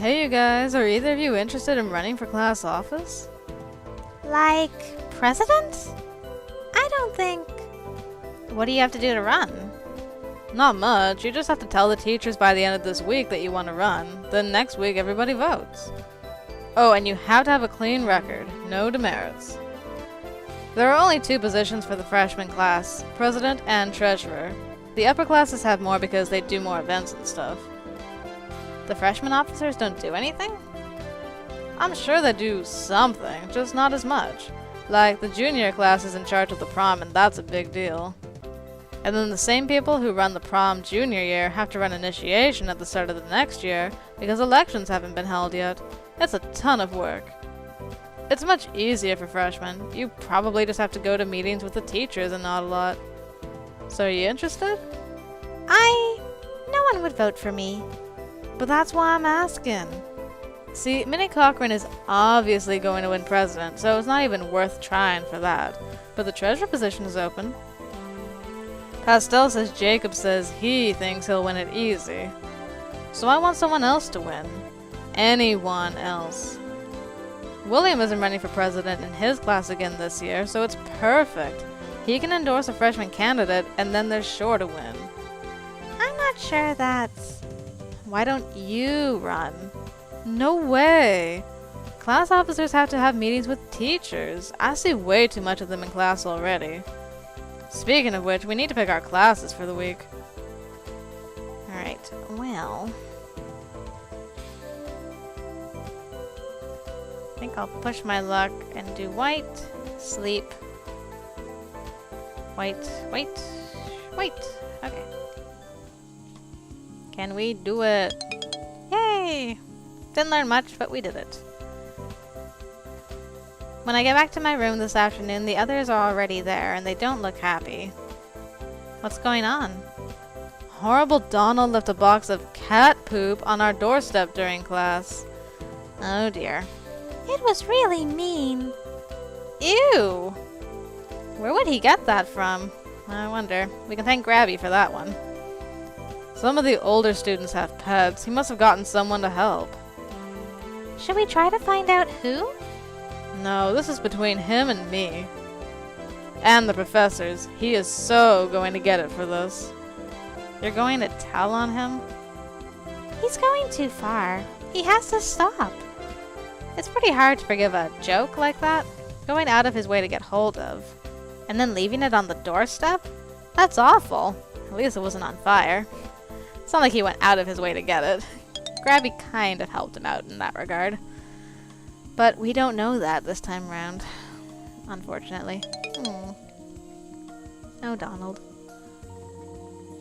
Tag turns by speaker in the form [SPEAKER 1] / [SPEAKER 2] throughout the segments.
[SPEAKER 1] Hey you guys, are either of you interested in running for class office?
[SPEAKER 2] Like, president? I don't think...
[SPEAKER 1] What do you have to do to run? Not much, you just have to tell the teachers by the end of this week that you want to run. Then next week everybody votes. Oh, and you have to have a clean record, no demerits. There are only 2 positions for the freshman class, president and treasurer. The upper classes have more because they do more events and stuff. The freshman officers don't do anything? I'm sure they do something, just not as much. Like, the junior class is in charge of the prom, and that's a big deal. And then the same people who run the prom junior year have to run initiation at the start of the next year, because elections haven't been held yet. It's a ton of work. It's much easier for freshmen. You probably just have to go to meetings with the teachers and not a lot. So are you interested?
[SPEAKER 2] No one would vote for me.
[SPEAKER 1] But that's why I'm asking. See, Minnie Cochran is obviously going to win president, so it's not even worth trying for that. But the treasurer position is open. Pastel says Jacob says he thinks he'll win it easy. So I want someone else to win. Anyone else. William isn't running for president in his class again this year, so it's perfect. He can endorse a freshman candidate, and then they're sure to win.
[SPEAKER 2] I'm not sure that's...
[SPEAKER 1] Why don't you run? No way! Class officers have to have meetings with teachers. I see way too much of them in class already. Speaking of which, we need to pick our classes for the week.
[SPEAKER 2] Alright, well...
[SPEAKER 1] I think I'll push my luck and do white, sleep, white, white, white. Okay. Can we do it? Yay! Didn't learn much, but we did it. When I get back to my room this afternoon, the others are already there, and they don't look happy. What's going on? Horrible Donald left a box of cat poop on our doorstep during class. Oh dear.
[SPEAKER 2] It was really mean.
[SPEAKER 1] Ew! Where would he get that from? I wonder. We can thank Grabby for that one. Some of the older students have pets. He must have gotten someone to help.
[SPEAKER 2] Should we try to find out who?
[SPEAKER 1] No, this is between him and me. And the professors. He is so going to get it for this. You're going to tell on him?
[SPEAKER 2] He's going too far. He has to stop.
[SPEAKER 1] It's pretty hard to forgive a joke like that. Going out of his way to get hold of. And then leaving it on the doorstep? That's awful. At least it wasn't on fire. It's not like he went out of his way to get it. Grabby kind of helped him out in that regard. But we don't know that this time around. Unfortunately. Oh, Donald.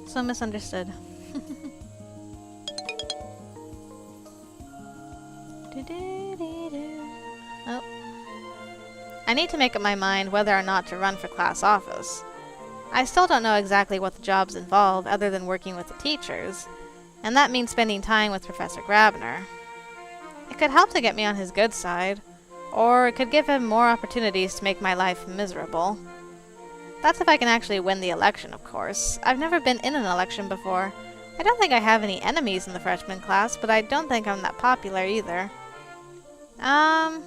[SPEAKER 1] So misunderstood. Oh. I need to make up my mind whether or not to run for class office. I still don't know exactly what the jobs involve other than working with the teachers, and that means spending time with Professor Grabner. It could help to get me on his good side, or it could give him more opportunities to make my life miserable. That's if I can actually win the election, of course. I've never been in an election before. I don't think I have any enemies in the freshman class, but I don't think I'm that popular either. I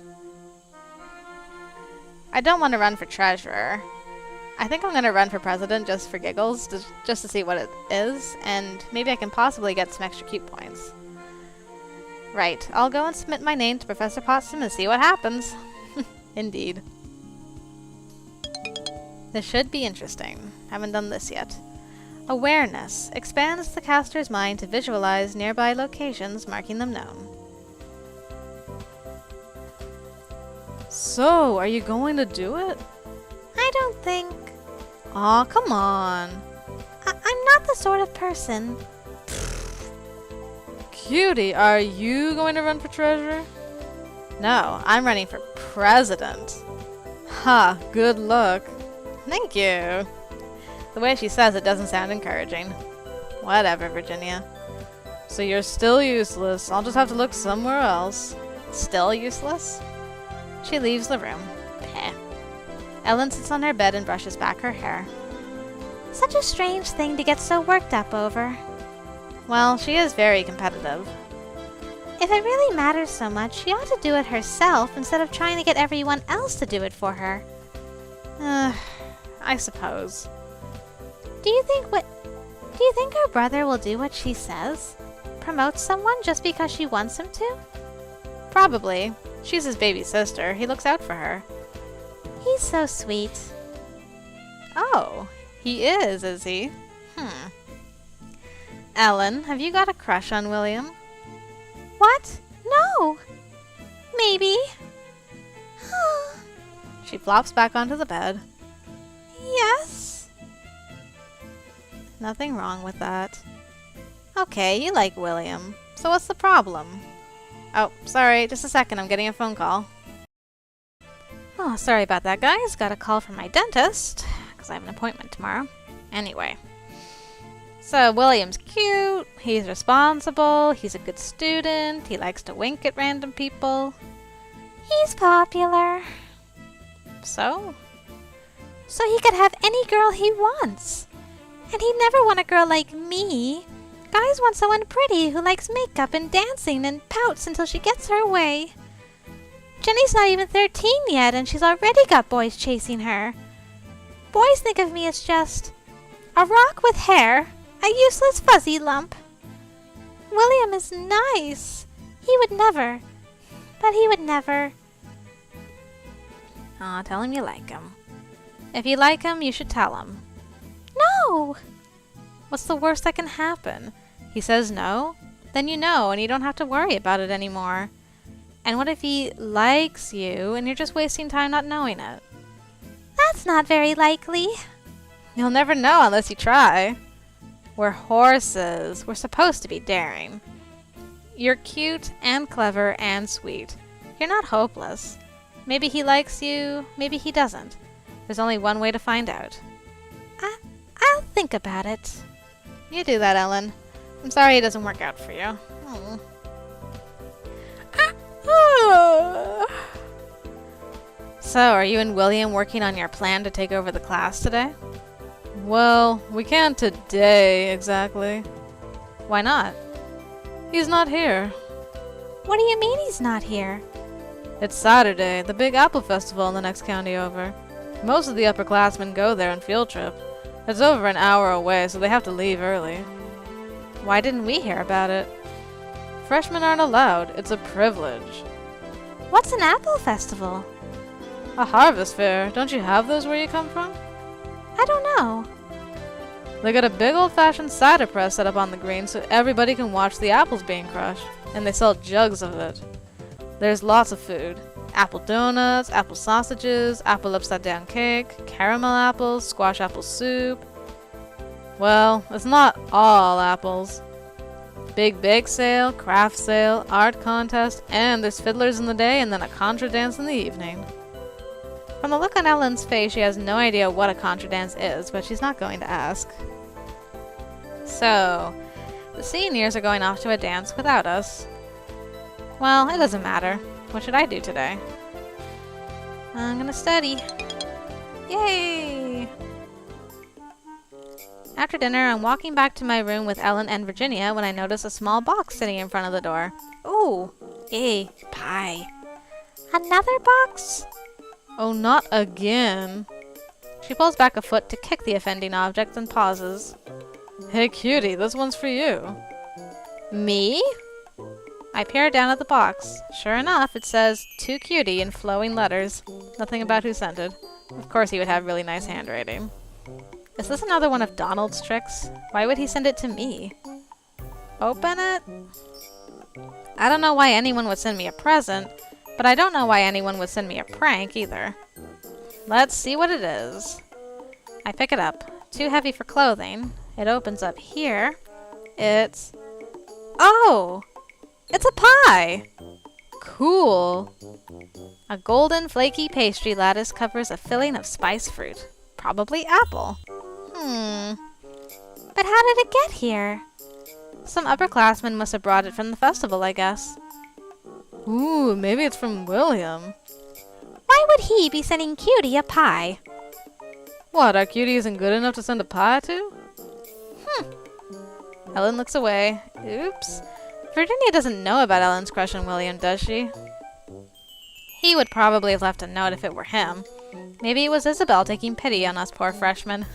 [SPEAKER 1] don't want to run for treasurer. I think I'm going to run for president just for giggles, just to see what it is, and maybe I can possibly get some extra cute points. Right, I'll go and submit my name to Professor Potsdam and see what happens. Indeed. This should be interesting. Haven't done this yet. Awareness expands the caster's mind to visualize nearby locations, marking them known. So, are you going to do it?
[SPEAKER 2] I don't think...
[SPEAKER 1] Aw, come on.
[SPEAKER 2] I'm not the sort of person...
[SPEAKER 1] Cutie, are you going to run for treasurer? No, I'm running for president. Ha, good luck. Thank you. The way she says it doesn't sound encouraging. Whatever, Virginia. So you're still useless. I'll just have to look somewhere else. Still useless? She leaves the room. Peh. Ellen sits on her bed and brushes back her hair.
[SPEAKER 2] Such a strange thing to get so worked up over.
[SPEAKER 1] Well, she is very competitive.
[SPEAKER 2] If it really matters so much, she ought to do it herself instead of trying to get everyone else to do it for her.
[SPEAKER 1] I suppose.
[SPEAKER 2] Do you think her brother will do what she says? Promote someone just because she wants him to?
[SPEAKER 1] Probably. She's his baby sister. He looks out for her.
[SPEAKER 2] He's so sweet.
[SPEAKER 1] Oh, he is he? Ellen, have you got a crush on William?
[SPEAKER 2] What? No. Maybe.
[SPEAKER 1] She flops back onto the bed.
[SPEAKER 2] Yes.
[SPEAKER 1] Nothing wrong with that. Okay, you like William. So what's the problem? Oh, sorry, just a second, I'm getting a phone call. Oh, sorry about that, guys. Got a call from my dentist, because I have an appointment tomorrow. Anyway. So, William's cute, he's responsible, he's a good student, he likes to wink at random people.
[SPEAKER 2] He's popular.
[SPEAKER 1] So?
[SPEAKER 2] So he could have any girl he wants. And he'd never want a girl like me. Guys want someone pretty who likes makeup and dancing and pouts until she gets her way. Jenny's not even 13 yet and she's already got boys chasing her. Boys think of me as just a rock with hair, a useless fuzzy lump. William is nice. He would never. But he would never.
[SPEAKER 1] Aw, tell him you like him. If you like him, you should tell him.
[SPEAKER 2] No!
[SPEAKER 1] What's the worst that can happen? He says no? Then you know, and you don't have to worry about it anymore. And what if he likes you, and you're just wasting time not knowing it?
[SPEAKER 2] That's not very likely.
[SPEAKER 1] You'll never know unless you try. We're horses. We're supposed to be daring. You're cute and clever and sweet. You're not hopeless. Maybe he likes you, maybe he doesn't. There's only one way to find out.
[SPEAKER 2] I'll think about it.
[SPEAKER 1] You do that, Ellen. I'm sorry it doesn't work out for you. So, are you and William working on your plan to take over the class today? Well, we can't today, exactly. Why not? He's not here.
[SPEAKER 2] What do you mean he's not here?
[SPEAKER 1] It's Saturday, the big apple festival in the next county over. Most of the upperclassmen go there on field trip. It's over an hour away, so they have to leave early. Why didn't we hear about it? Freshmen aren't allowed. It's a privilege.
[SPEAKER 2] What's an apple festival?
[SPEAKER 1] A harvest fair. Don't you have those where you come from?
[SPEAKER 2] I don't know.
[SPEAKER 1] They got a big old-fashioned cider press set up on the green so everybody can watch the apples being crushed. And they sell jugs of it. There's lots of food. Apple donuts, apple sausages, apple upside-down cake, caramel apples, squash apple soup. Well, it's not all apples. Big bake sale, craft sale, art contest, and there's fiddlers in the day and then a contra dance in the evening. From the look on Ellen's face, she has no idea what a contra dance is, but she's not going to ask. So, the seniors are going off to a dance without us. Well, it doesn't matter. What should I do today? I'm gonna study. Yay! After dinner, I'm walking back to my room with Ellen and Virginia when I notice a small box sitting in front of the door. Ooh, a pie.
[SPEAKER 2] Another box?
[SPEAKER 1] Oh, not again. She pulls back a foot to kick the offending object and pauses. Hey, Cutie, this one's for you. Me? I peer down at the box. Sure enough, it says, "To Cutie" in flowing letters. Nothing about who sent it. Of course he would have really nice handwriting. Is this another one of Donald's tricks? Why would he send it to me? Open it? I don't know why anyone would send me a present, but I don't know why anyone would send me a prank either. Let's see what it is. I pick it up. Too heavy for clothing. It opens up here. It's... Oh! It's a pie! Cool! A golden flaky pastry lattice covers a filling of spiced fruit. Probably apple.
[SPEAKER 2] But how did it get here?
[SPEAKER 1] Some upperclassmen must have brought it from the festival, I guess. Ooh, maybe it's from William.
[SPEAKER 2] Why would he be sending Cutie a pie?
[SPEAKER 1] What, our Cutie isn't good enough to send a pie to? Ellen looks away. Oops. Virginia doesn't know about Ellen's crush on William, does she? He would probably have left a note if it were him. Maybe it was Isabel taking pity on us poor freshmen.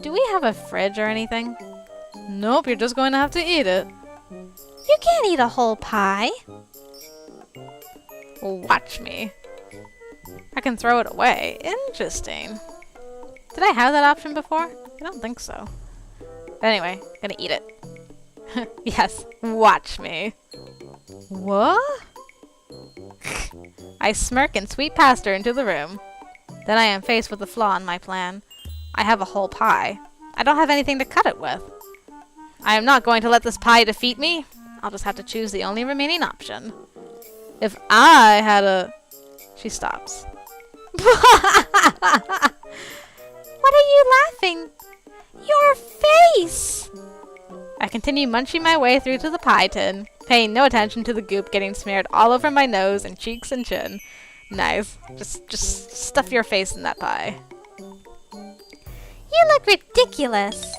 [SPEAKER 1] Do we have a fridge or anything? Nope, you're just going to have to eat it.
[SPEAKER 2] You can't eat a whole pie.
[SPEAKER 1] Watch me. I can throw it away. Interesting. Did I have that option before? I don't think so. But anyway, gonna eat it. Yes, watch me. What? I smirk and sweep past her into the room. Then I am faced with a flaw in my plan. I have a whole pie. I don't have anything to cut it with. I am not going to let this pie defeat me. I'll just have to choose the only remaining option. If I had a... She stops.
[SPEAKER 2] What are you laughing? Your face!
[SPEAKER 1] I continue munching my way through to the pie tin, paying no attention to the goop getting smeared all over my nose and cheeks and chin. Nice. Just stuff your face in that pie.
[SPEAKER 2] You look ridiculous.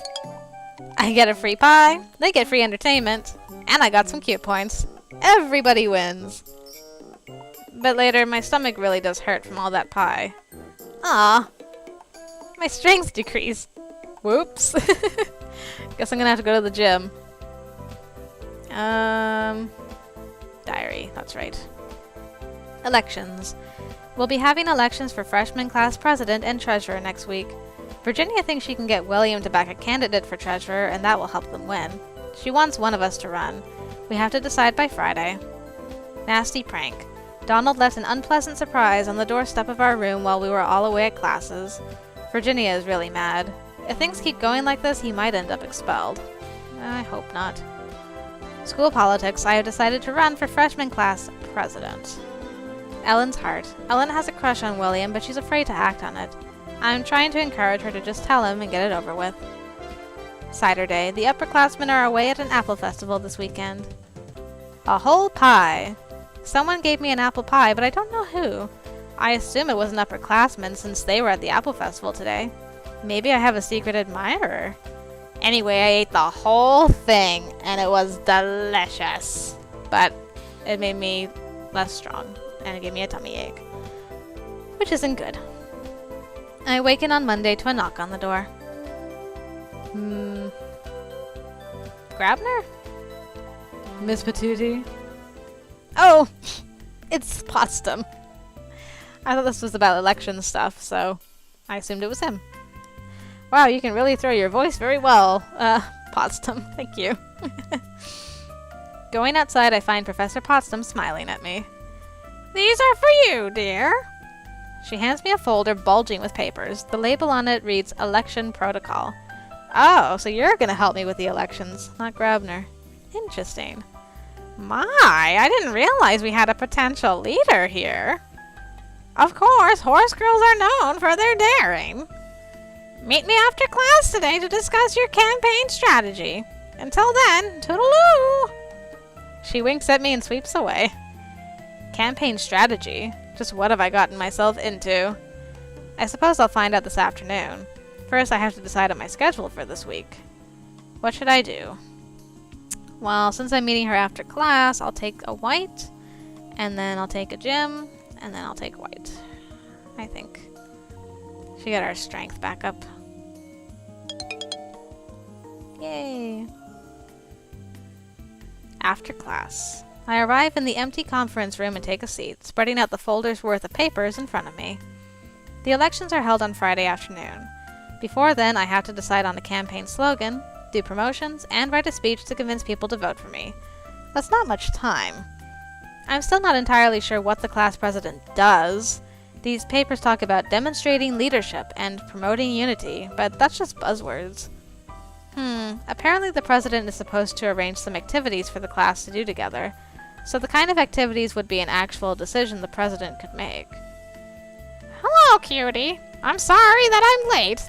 [SPEAKER 1] I get a free pie, they get free entertainment, and I got some cute points. Everybody wins. But later, my stomach really does hurt from all that pie. Ah, my strength decreased. Whoops. Guess I'm gonna have to go to the gym. Diary, that's right. Elections. We'll be having elections for freshman class president and treasurer next week. Virginia thinks she can get William to back a candidate for treasurer, and that will help them win. She wants one of us to run. We have to decide by Friday. Nasty prank. Donald left an unpleasant surprise on the doorstep of our room while we were all away at classes. Virginia is really mad. If things keep going like this, he might end up expelled. I hope not. School politics. I have decided to run for freshman class president. Ellen's heart. Ellen has a crush on William, but she's afraid to act on it. I'm trying to encourage her to just tell him and get it over with. Cider Day. The upperclassmen are away at an apple festival this weekend. A whole pie. Someone gave me an apple pie, but I don't know who. I assume it was an upperclassman since they were at the apple festival today. Maybe I have a secret admirer. Anyway, I ate the whole thing, and it was delicious. But it made me less strong, and it gave me a tummy ache. Which isn't good. I awaken on Monday to a knock on the door. Grabner? Miss Patootie? Oh! It's Potsdam. I thought this was about election stuff, so I assumed it was him. Wow, you can really throw your voice very well, Potsdam. Thank you. Going outside, I find Professor Potsdam smiling at me. These are for you, dear. She hands me a folder bulging with papers. The label on it reads Election Protocol. Oh, so you're going to help me with the elections, not Grabner. Interesting. My, I didn't realize we had a potential leader here. Of course, horse girls are known for their daring. Meet me after class today to discuss your campaign strategy. Until then, toodaloo! She winks at me and sweeps away. Campaign strategy? Just what have I gotten myself into? I suppose I'll find out this afternoon. First, I have to decide on my schedule for this week. What should I do? Well, since I'm meeting her after class, I'll take a white, and then I'll take a gym, and then I'll take white. I think. She got our strength back up. Yay! After class. I arrive in the empty conference room and take a seat, spreading out the folder's worth of papers in front of me. The elections are held on Friday afternoon. Before then, I have to decide on a campaign slogan, do promotions, and write a speech to convince people to vote for me. That's not much time. I'm still not entirely sure what the class president does. These papers talk about demonstrating leadership and promoting unity, but that's just buzzwords. Apparently the president is supposed to arrange some activities for the class to do together, so the kind of activities would be an actual decision the president could make. Hello, Cutie. I'm sorry that I'm late.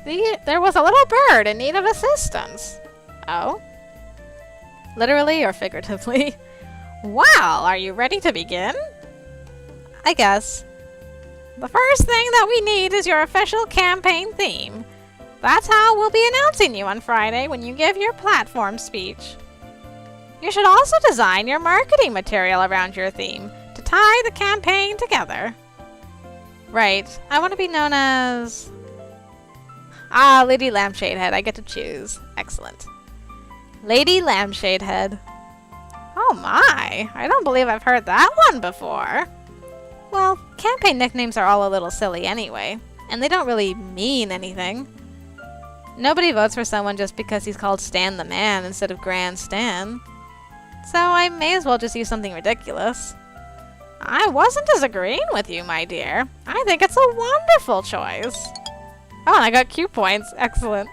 [SPEAKER 1] There was a little bird in need of assistance. Oh? Literally or figuratively? Well, are you ready to begin? I guess. The first thing that we need is your official campaign theme. That's how we'll be announcing you on Friday when you give your platform speech. You should also design your marketing material around your theme to tie the campaign together. Right. I want to be known as... Ah, Lady Lampshadehead. I get to choose. Excellent. Lady Lampshadehead. Oh my. I don't believe I've heard that one before. Well, campaign nicknames are all a little silly anyway, and they don't really mean anything. Nobody votes for someone just because he's called Stan the Man instead of Grand Stan. So I may as well just use something ridiculous. I wasn't disagreeing with you, my dear. I think it's a wonderful choice. Oh, and I got Q points. Excellent.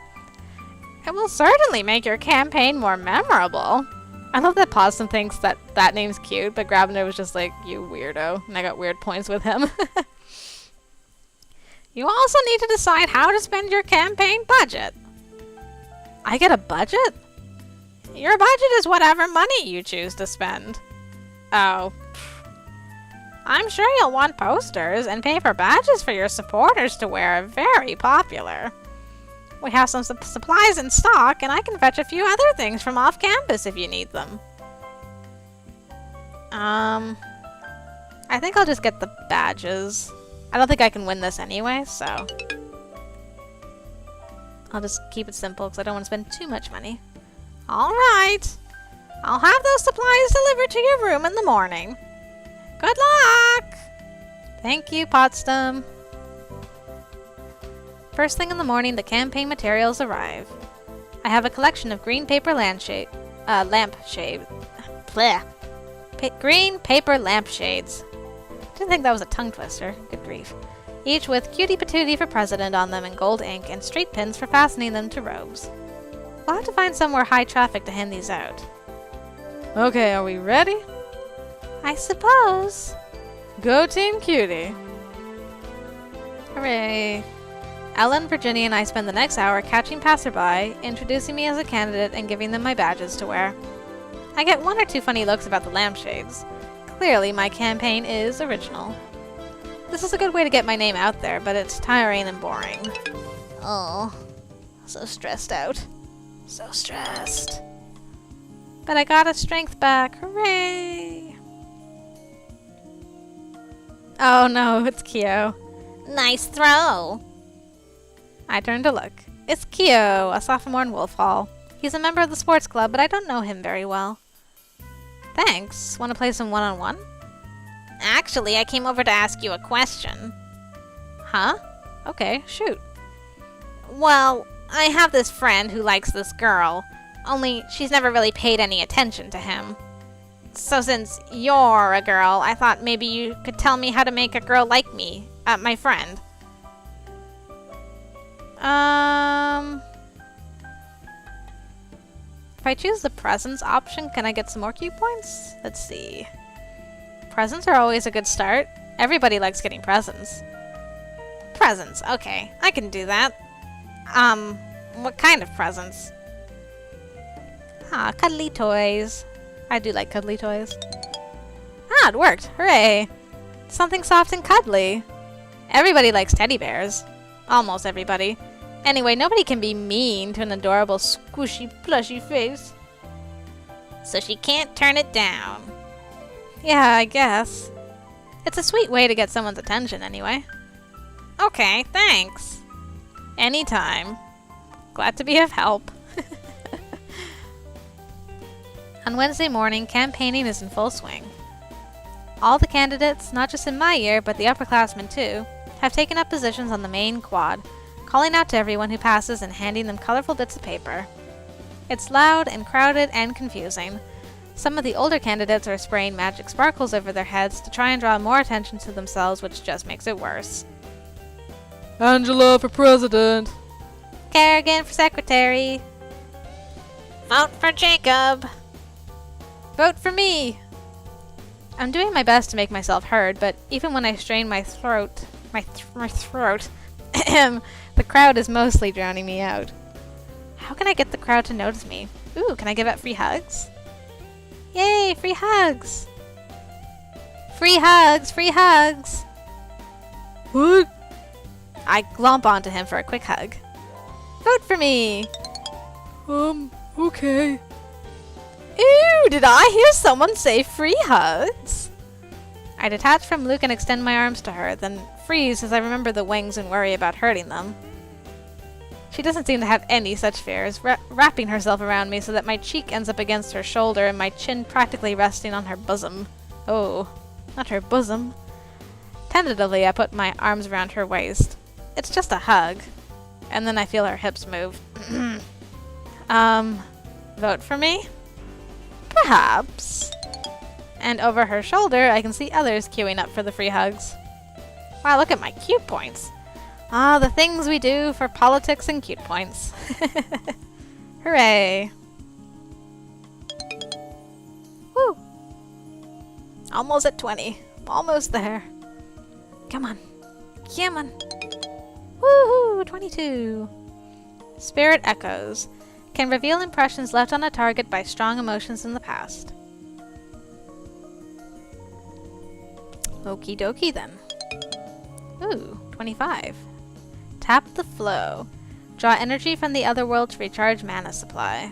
[SPEAKER 1] It will certainly make your campaign more memorable. I love that Possum thinks that that name's cute, but Grabner was just like, you weirdo. And I got weird points with him. You also need to decide how to spend your campaign budget. I get a budget? Your budget is whatever money you choose to spend. Oh. I'm sure you'll want posters and paper badges for your supporters to wear. Very popular. We have some supplies in stock, and I can fetch a few other things from off campus if you need them. I think I'll just get the badges. I don't think I can win this anyway, so... I'll just keep it simple because I don't want to spend too much money. Alright. I'll have those supplies delivered to your room in the morning. Good luck! Thank you, Potsdam. First thing in the morning, the campaign materials arrive. I have a collection of green paper lampshades. Green paper lampshades. Didn't think that was a tongue twister. Good grief. Each with Cutie Patootie for president on them in gold ink and street pins for fastening them to robes. We'll have to find somewhere high traffic to hand these out. Okay, are we ready?
[SPEAKER 2] I suppose.
[SPEAKER 1] Go Team Cutie! Hooray! Ellen, Virginia, and I spend the next hour catching passerby, introducing me as a candidate, and giving them my badges to wear. I get one or two funny looks about the lampshades. Clearly, my campaign is original. This is a good way to get my name out there, but it's tiring and boring. Oh, so stressed out. So stressed. But I got a strength back. Hooray! Oh no, it's Kyo.
[SPEAKER 2] Nice throw.
[SPEAKER 1] I turn to look. It's Kyo, a sophomore in Wolf Hall. He's a member of the sports club, but I don't know him very well. Thanks. Want to play some one-on-one?
[SPEAKER 2] Actually, I came over to ask you a question.
[SPEAKER 1] Huh? Okay, shoot.
[SPEAKER 2] Well, I have this friend who likes this girl, only she's never really paid any attention to him. So since you're a girl, I thought maybe you could tell me how to make a girl like me, my friend.
[SPEAKER 1] If I choose the presents option, can I get some more Q points? Let's see. Presents are always a good start. Everybody likes getting presents.
[SPEAKER 2] Presents, okay. I can do that. What kind of presents?
[SPEAKER 1] Ah, cuddly toys. I do like cuddly toys. Ah, it worked. Hooray. Something soft and cuddly. Everybody likes teddy bears. Almost everybody. Anyway, nobody can be mean to an adorable, squishy, plushy face.
[SPEAKER 2] So she can't turn it down.
[SPEAKER 1] Yeah, I guess. It's a sweet way to get someone's attention, anyway.
[SPEAKER 2] Okay, thanks.
[SPEAKER 1] Anytime. Glad to be of help. On Wednesday morning, campaigning is in full swing. All the candidates, not just in my year, but the upperclassmen too, have taken up positions on the main quad, calling out to everyone who passes and handing them colorful bits of paper. It's loud and crowded and confusing. Some of the older candidates are spraying magic sparkles over their heads to try and draw more attention to themselves, which just makes it worse. Angela for president.
[SPEAKER 2] Kerrigan for secretary. Vote for Jacob.
[SPEAKER 1] Vote for me. I'm doing my best to make myself heard, but even when I strain my throat, the crowd is mostly drowning me out. How can I get the crowd to notice me? Ooh, can I give out free hugs? Yay, free hugs! Free hugs, free hugs! What? I glomp onto him for a quick hug. Vote for me! Okay. Ooh, did I hear someone say free hugs? I detach from Luke and extend my arms to her, then freeze as I remember the wings and worry about hurting them. She doesn't seem to have any such fears, wrapping herself around me so that my cheek ends up against her shoulder and my chin practically resting on her bosom. Oh, not her bosom. Tentatively, I put my arms around her waist. It's just a hug. And then I feel her hips move. Vote for me? Perhaps. And over her shoulder, I can see others queuing up for the free hugs. Wow, look at my cute points. Ah, the things we do for politics and cute points. Hooray. Woo. Almost at 20. Almost there. Come on. Come on. Woohoo! 22. Spirit echoes. Can reveal impressions left on a target by strong emotions in the past. Okie dokie then. Ooh, 25. Tap the flow. Draw energy from the other world to recharge mana supply.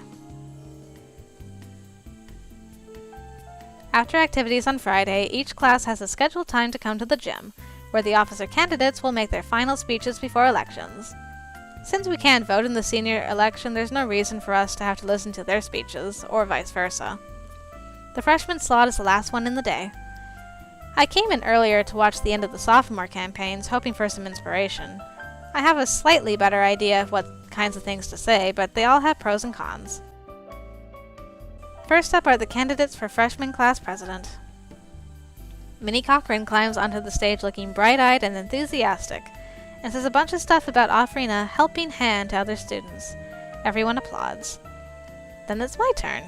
[SPEAKER 1] After activities on Friday, each class has a scheduled time to come to the gym, where the officer candidates will make their final speeches before elections. Since we can't vote in the senior election, there's no reason for us to have to listen to their speeches, or vice versa. The freshman slot is the last one in the day. I came in earlier to watch the end of the sophomore campaigns, hoping for some inspiration. I have a slightly better idea of what kinds of things to say, but they all have pros and cons. First up are the candidates for freshman class president. Minnie Cochran climbs onto the stage looking bright-eyed and enthusiastic, and says a bunch of stuff about offering a helping hand to other students. Everyone applauds. Then it's my turn.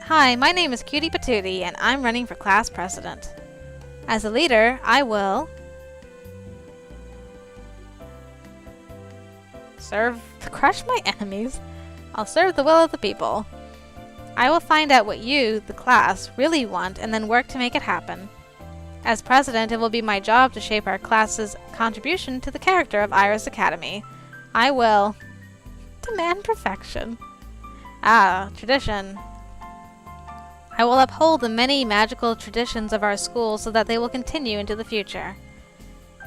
[SPEAKER 1] Hi, my name is Cutie Patootie, and I'm running for class president. As a leader, I will crush my enemies. I'll serve the will of the people. I will find out what you, the class, really want and then work to make it happen. As president, it will be my job to shape our class's contribution to the character of Iris Academy. I will demand perfection. Tradition. I will uphold the many magical traditions of our school so that they will continue into the future.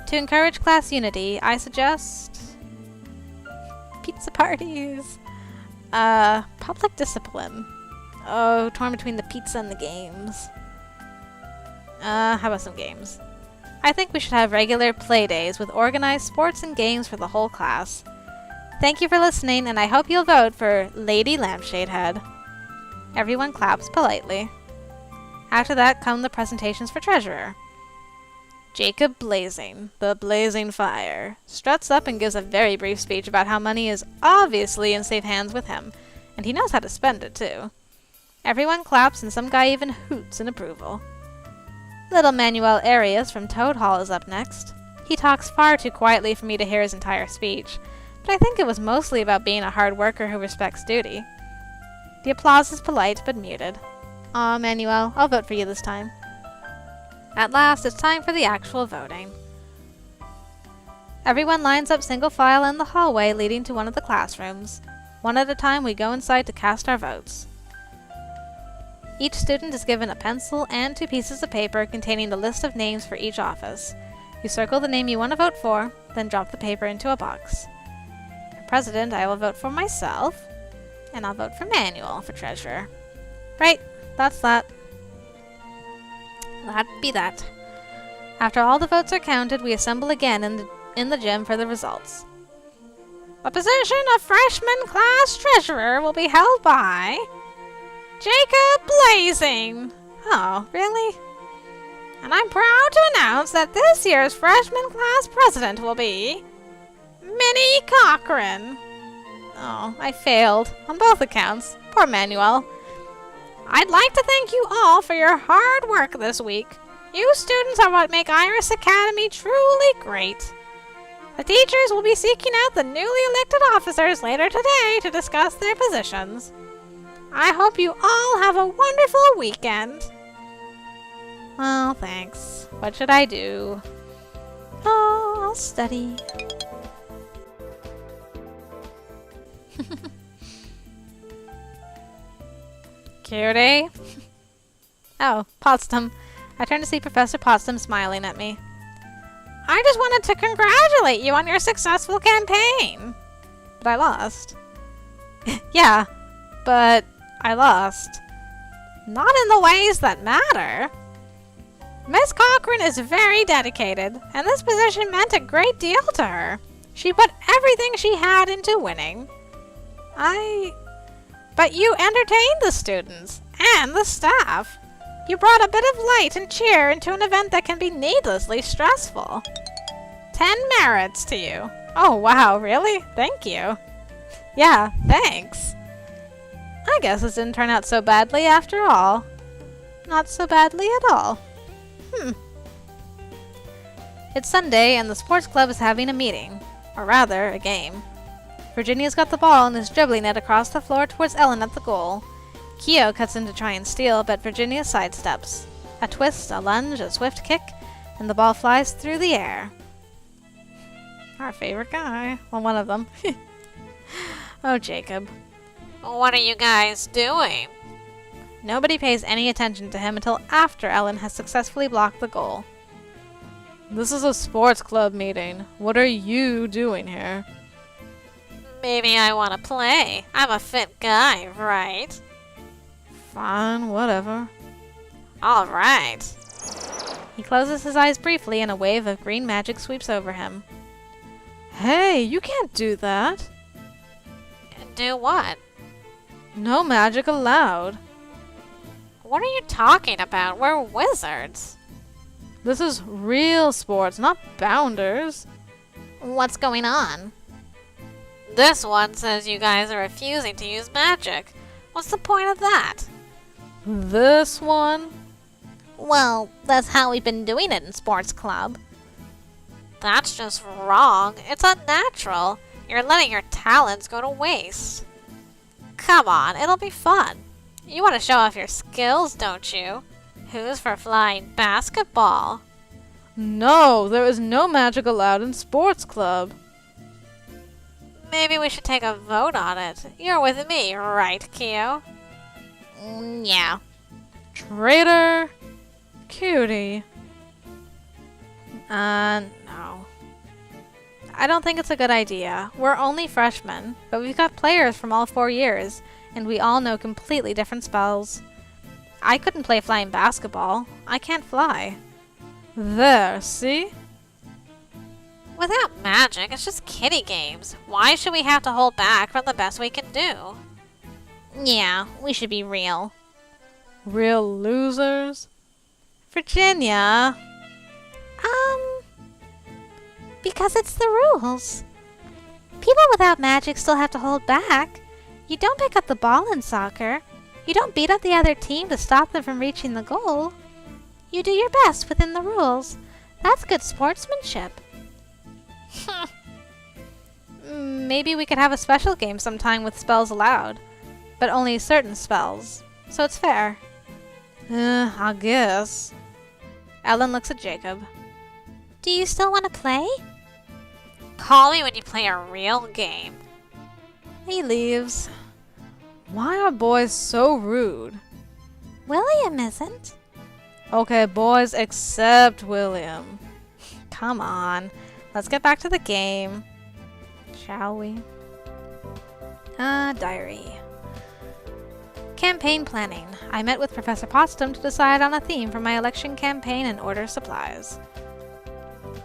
[SPEAKER 1] To encourage class unity, I suggest pizza parties. Public discipline. Oh, torn between the pizza and the games. How about some games? I think we should have regular play days with organized sports and games for the whole class. Thank you for listening, and I hope you'll vote for Lady Lampshadehead. Everyone claps politely. After that come the presentations for treasurer. Jacob Blazing, the Blazing Fire, struts up and gives a very brief speech about how money is obviously in safe hands with him, and he knows how to spend it too. Everyone claps and some guy even hoots in approval. Little Manuel Arias from Toad Hall is up next. He talks far too quietly for me to hear his entire speech, but I think it was mostly about being a hard worker who respects duty. The applause is polite but muted. Aw, Manuel, I'll vote for you this time. At last, it's time for the actual voting. Everyone lines up single file in the hallway leading to one of the classrooms. One at a time, we go inside to cast our votes. Each student is given a pencil and 2 pieces of paper containing the list of names for each office. You circle the name you want to vote for, then drop the paper into a box. For president, I will vote for myself, and I'll vote for Manuel for treasurer. Right, that's that. That'd be that. After all the votes are counted, we assemble again in the gym for the results. The position of freshman class treasurer will be held by Jacob Blazing. Oh, really? And I'm proud to announce that this year's freshman class president will be Minnie Cochran. Oh, I failed on both accounts. Poor Manuel. I'd like to thank you all for your hard work this week. You students are what make Iris Academy truly great. The teachers will be seeking out the newly elected officers later today to discuss their positions. I hope you all have a wonderful weekend. Well, thanks. What should I do? Oh, I'll study. Cutie? Oh, Potsdam. I turned to see Professor Potsdam smiling at me. I just wanted to congratulate you on your successful campaign. But I lost. Yeah, but I lost. Not in the ways that matter. Miss Cochran is very dedicated, and this position meant a great deal to her. She put everything she had into winning. But you entertained the students and the staff. You brought a bit of light and cheer into an event that can be needlessly stressful. 10 merits to you. Oh, wow, really? Thank you. Yeah, thanks. I guess this didn't turn out so badly after all. Not so badly at all. It's Sunday and the sports club is having a meeting. Or rather, a game. Virginia's got the ball and is dribbling it across the floor towards Ellen at the goal. Kyo cuts in to try and steal, but Virginia sidesteps. A twist, a lunge, a swift kick, and the ball flies through the air. Our favorite guy. Well, one of them. Oh, Jacob.
[SPEAKER 3] What are you guys doing?
[SPEAKER 1] Nobody pays any attention to him until after Ellen has successfully blocked the goal. This is a sports club meeting. What are you doing here?
[SPEAKER 3] Maybe I want to play. I'm a fit guy, right?
[SPEAKER 1] Fine, whatever.
[SPEAKER 3] All right.
[SPEAKER 1] He closes his eyes briefly and a wave of green magic sweeps over him. Hey, you can't do that.
[SPEAKER 3] Do what?
[SPEAKER 1] No magic allowed.
[SPEAKER 3] What are you talking about? We're wizards.
[SPEAKER 1] This is real sports, not bounders.
[SPEAKER 2] What's going on?
[SPEAKER 3] This one says you guys are refusing to use magic. What's the point of that?
[SPEAKER 1] This one?
[SPEAKER 2] Well, that's how we've been doing it in sports club.
[SPEAKER 3] That's just wrong. It's unnatural. You're letting your talents go to waste. Come on, it'll be fun. You want to show off your skills, don't you? Who's for flying basketball?
[SPEAKER 1] No, there is no magic allowed in sports club.
[SPEAKER 3] Maybe we should take a vote on it. You're with me, right, Kyo?
[SPEAKER 2] Yeah.
[SPEAKER 1] Traitor. Cutie. No. I don't think it's a good idea. We're only freshmen, but we've got players from all 4 years, and we all know completely different spells. I couldn't play flying basketball. I can't fly. There, see?
[SPEAKER 3] Without magic, it's just kiddie games. Why should we have to hold back from the best we can do?
[SPEAKER 2] Yeah, we should be real.
[SPEAKER 1] Real losers? Virginia!
[SPEAKER 2] Because it's the rules. People without magic still have to hold back. You don't pick up the ball in soccer. You don't beat up the other team to stop them from reaching the goal. You do your best within the rules. That's good sportsmanship.
[SPEAKER 1] Maybe we could have a special game sometime with spells allowed. But only certain spells. So it's fair. I guess. Ellen looks at Jacob.
[SPEAKER 2] Do you still want to play?
[SPEAKER 3] Call me when you play a real game.
[SPEAKER 1] He leaves. Why are boys so rude?
[SPEAKER 2] William isn't.
[SPEAKER 1] Okay, boys, except William. Come on. Let's get back to the game. Shall we? Diary. Campaign planning. I met with Professor Potsdam to decide on a theme for my election campaign and order supplies.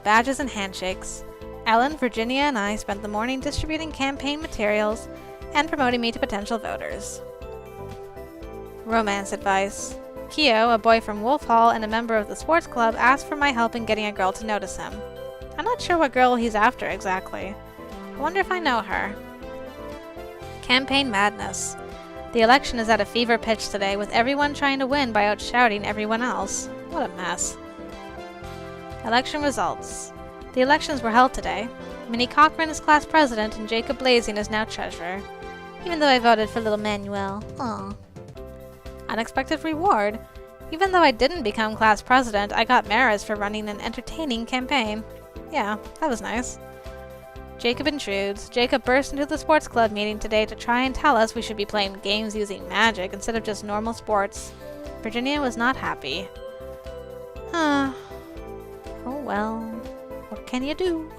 [SPEAKER 1] Badges and handshakes. Ellen, Virginia, and I spent the morning distributing campaign materials and promoting me to potential voters. Romance advice. Kyo, a boy from Wolf Hall and a member of the sports club, asked for my help in getting a girl to notice him. I'm not sure what girl he's after exactly. I wonder if I know her. Campaign madness. The election is at a fever pitch today, with everyone trying to win by outshouting everyone else. What a mess. Election results. The elections were held today. Minnie Cochran is class president and Jacob Blazing is now treasurer. Even though I voted for little Manuel. Aw. Unexpected reward. Even though I didn't become class president, I got merits for running an entertaining campaign. Yeah, that was nice. Jacob intrudes. Jacob burst into the sports club meeting today to try and tell us we should be playing games using magic instead of just normal sports. Virginia was not happy. Oh well, what can you do?